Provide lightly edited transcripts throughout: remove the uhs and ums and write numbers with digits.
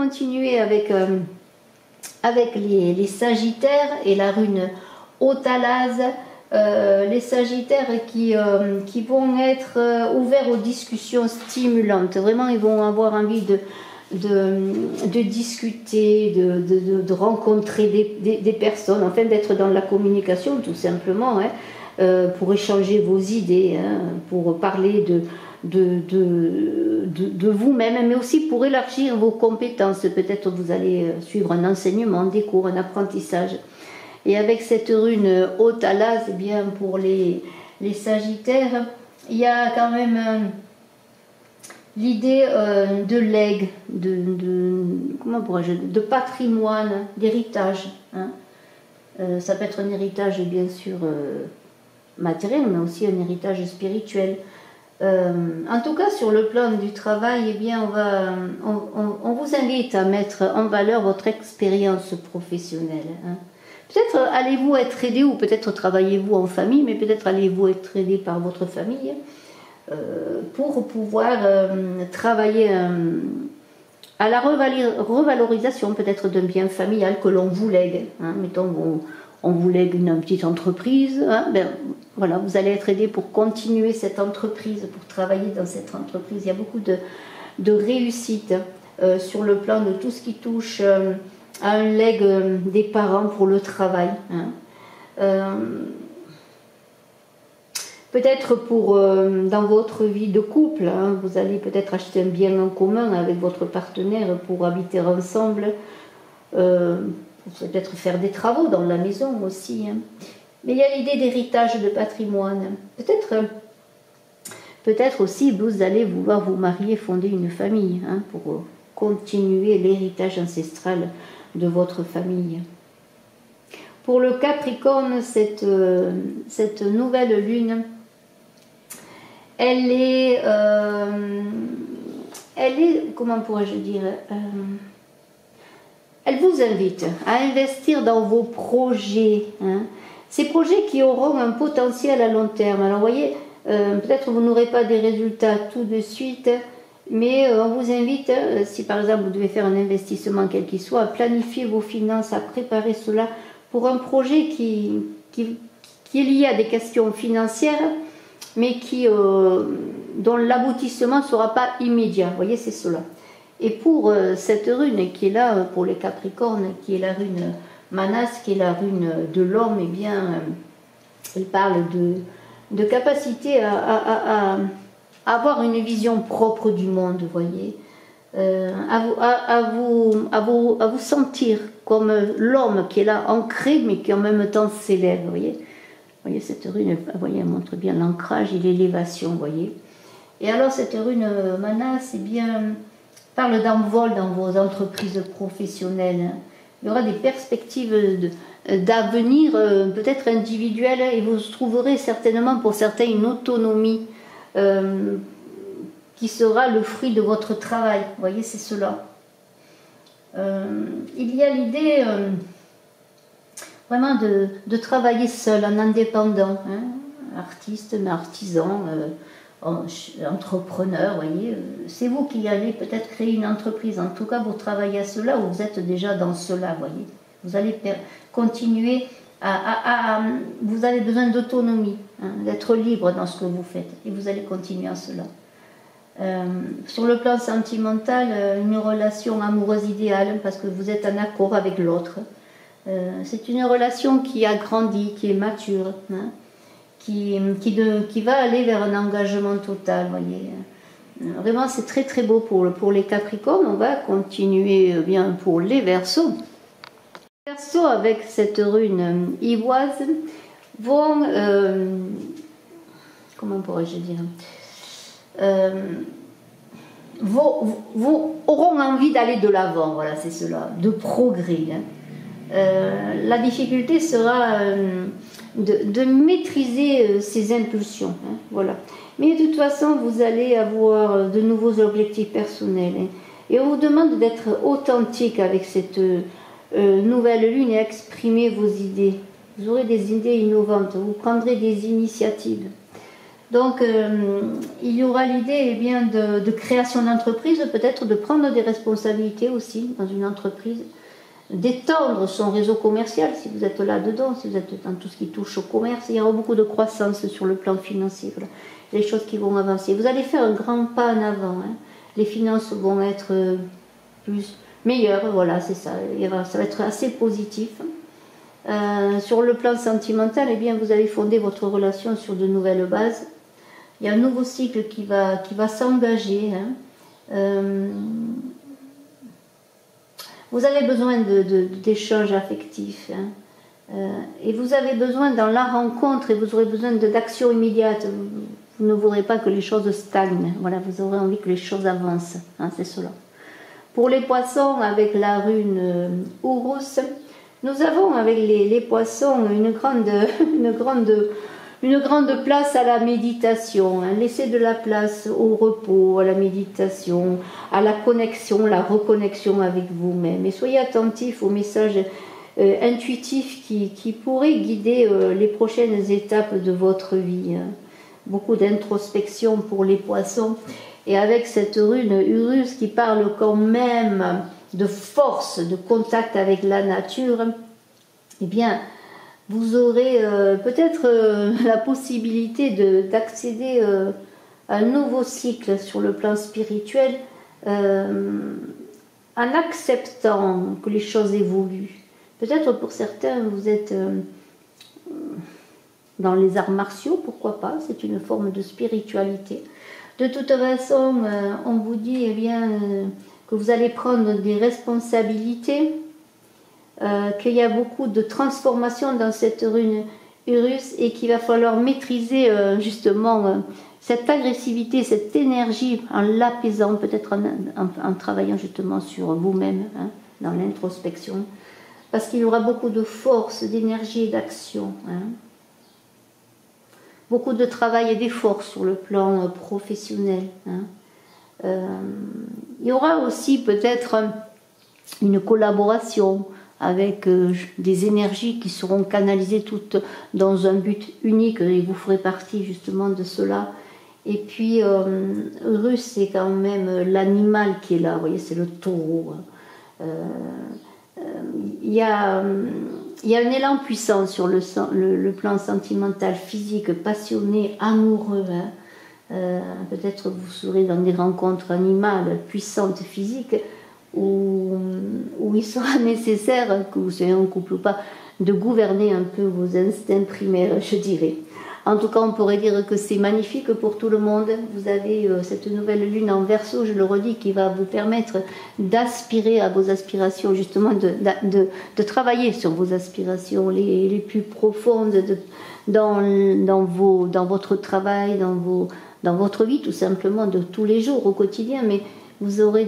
continuer avec, avec les Sagittaires et la rune Autalase. Les Sagittaires qui vont être ouverts aux discussions stimulantes. Vraiment, ils vont avoir envie de discuter, de rencontrer des personnes, enfin d'être dans la communication tout simplement, hein, pour échanger vos idées, hein, pour parler de vous-même, mais aussi pour élargir vos compétences. Peut-être vous allez suivre un enseignement, des cours, un apprentissage. Et avec cette rune Autalase, eh bien pour les Sagittaires, il y a quand même l'idée de legs, comment pourrais-je, de patrimoine, d'héritage. Hein. Ça peut être un héritage bien sûr matériel, mais aussi un héritage spirituel. En tout cas, sur le plan du travail, eh bien, on vous invite à mettre en valeur votre expérience professionnelle. Hein. Peut-être allez-vous être aidé, ou peut-être travaillez-vous en famille, mais peut-être allez-vous être aidé par votre famille pour pouvoir travailler à la revalorisation peut-être d'un bien familial que l'on vous lègue. Hein. Mettons, on vous lègue une petite entreprise, hein, ben, voilà, vous allez être aidé pour continuer cette entreprise, pour travailler dans cette entreprise. Il y a beaucoup de réussite sur le plan de tout ce qui touche à un legs des parents pour le travail. Hein. Peut-être pour dans votre vie de couple, hein, vous allez peut-être acheter un bien en commun avec votre partenaire pour habiter ensemble. Vous allez peut-être faire des travaux dans la maison aussi. Hein. Mais il y a l'idée d'héritage de patrimoine. Peut-être aussi vous allez vouloir vous marier, fonder une famille, hein, pour continuer l'héritage ancestral de votre famille. Pour le Capricorne, cette nouvelle lune, elle est, comment pourrais-je dire, elle vous invite à investir dans vos projets, hein, ces projets qui auront un potentiel à long terme. Alors vous voyez, peut-être vous n'aurez pas des résultats tout de suite, mais on vous invite, si par exemple vous devez faire un investissement quel qu'il soit, à planifier vos finances, à préparer cela pour un projet qui est lié à des questions financières, mais dont l'aboutissement ne sera pas immédiat. Vous voyez, c'est cela. Et pour cette rune qui est là, pour les Capricornes, qui est la rune Manas, qui est la rune de l'homme, eh bien, elle parle de capacité à avoir une vision propre du monde, vous voyez, à vous sentir comme l'homme qui est là ancré, mais qui en même temps s'élève, vous voyez. Vous voyez, cette rune, vous voyez, elle montre bien l'ancrage et l'élévation, vous voyez. Et alors, cette rune Manas, eh bien, parle d'envol dans vos entreprises professionnelles. Il y aura des perspectives d'avenir, peut-être individuelles, et vous trouverez certainement pour certains une autonomie qui sera le fruit de votre travail. Vous voyez, c'est cela. Il y a l'idée vraiment de travailler seul, en indépendant, hein, artiste, mais artisan, entrepreneur, vous voyez. C'est vous qui allez peut-être créer une entreprise. En tout cas, vous travaillez à cela ou vous êtes déjà dans cela, vous voyez. Vous allez continuer vous avez besoin d'autonomie, hein, d'être libre dans ce que vous faites, et vous allez continuer à cela. Sur le plan sentimental, une relation amoureuse idéale, parce que vous êtes en accord avec l'autre. C'est une relation qui a grandi, qui est mature, hein, qui va aller vers un engagement total, voyez. Vraiment, c'est très très beau pour les Capricornes. On va continuer bien pour les Verseaux. Les Verseaux, avec cette rune ivoise, vont, comment pourrais-je dire, auront envie d'aller de l'avant, voilà, c'est cela, de progrès. Hein. La difficulté sera de maîtriser ces impulsions, hein, voilà. Mais de toute façon, vous allez avoir de nouveaux objectifs personnels, hein, et on vous demande d'être authentique avec cette nouvelle lune et exprimer vos idées. Vous aurez des idées innovantes, vous prendrez des initiatives. Donc, il y aura l'idée bien de création d'entreprise, peut-être de prendre des responsabilités aussi dans une entreprise, d'étendre son réseau commercial si vous êtes là-dedans, si vous êtes dans tout ce qui touche au commerce. Il y aura beaucoup de croissance sur le plan financier, voilà. Les choses qui vont avancer. Vous allez faire un grand pas en avant, hein. Les finances vont être meilleures, voilà, c'est ça. Ça va être assez positif. Sur le plan sentimental, eh bien, vous allez fonder votre relation sur de nouvelles bases. Il y a un nouveau cycle qui va s'engager, hein. Vous avez besoin d'échanges affectifs, hein. Et vous avez besoin dans la rencontre, et vous aurez besoin d'action immédiate. Vous ne voudrez pas que les choses stagnent, voilà, vous aurez envie que les choses avancent, hein, c'est cela. Pour les poissons, avec la rune Urus, nous avons avec les poissons une grande place à la méditation, hein. Laissez de la place au repos, à la méditation, à la connexion, la reconnexion avec vous-même. Et soyez attentifs aux messages intuitifs qui pourraient guider les prochaines étapes de votre vie, hein. Beaucoup d'introspection pour les poissons. Et avec cette rune Urus qui parle quand même de force, de contact avec la nature, eh bien, vous aurez peut-être la possibilité d'accéder à un nouveau cycle sur le plan spirituel, en acceptant que les choses évoluent. Peut-être pour certains, vous êtes dans les arts martiaux, pourquoi pas, c'est une forme de spiritualité. De toute façon, on vous dit eh bien, que vous allez prendre des responsabilités, qu'il y a beaucoup de transformations dans cette rune Urus et qu'il va falloir maîtriser justement cette agressivité, cette énergie en l'apaisant, peut-être en travaillant justement sur vous-même, hein, dans l'introspection, parce qu'il y aura beaucoup de force, d'énergie et d'action, hein. Beaucoup de travail et d'efforts sur le plan professionnel, hein. Il y aura aussi peut-être une collaboration avec des énergies qui seront canalisées toutes dans un but unique, et vous ferez partie justement de cela. Et puis, Urus, c'est quand même l'animal qui est là, vous voyez, c'est le taureau. Il y a un élan puissant sur le plan sentimental, physique, passionné, amoureux, hein. Peut-être vous serez dans des rencontres animales puissantes, physiques, où il sera nécessaire, que vous soyez en couple ou pas, de gouverner un peu vos instincts primaires, je dirais. En tout cas, on pourrait dire que c'est magnifique pour tout le monde. Vous avez cette nouvelle lune en Verseau, je le redis, qui va vous permettre d'aspirer à vos aspirations, justement de travailler sur vos aspirations les plus profondes dans votre travail, dans votre vie, tout simplement, de tous les jours, au quotidien. Mais vous aurez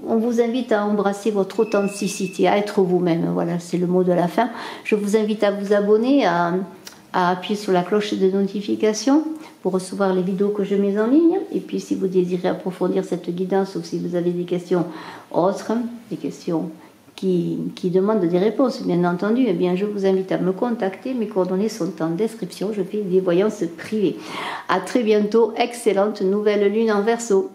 on vous invite à embrasser votre authenticité, à être vous-même. Voilà, c'est le mot de la fin. Je vous invite à vous abonner, à appuyer sur la cloche de notification pour recevoir les vidéos que je mets en ligne. Et puis si vous désirez approfondir cette guidance ou si vous avez des questions autres, des questions qui demandent des réponses, bien entendu, eh bien je vous invite à me contacter. Mes coordonnées sont en description. Je fais des voyances privées. À très bientôt. Excellente nouvelle lune en Verseau.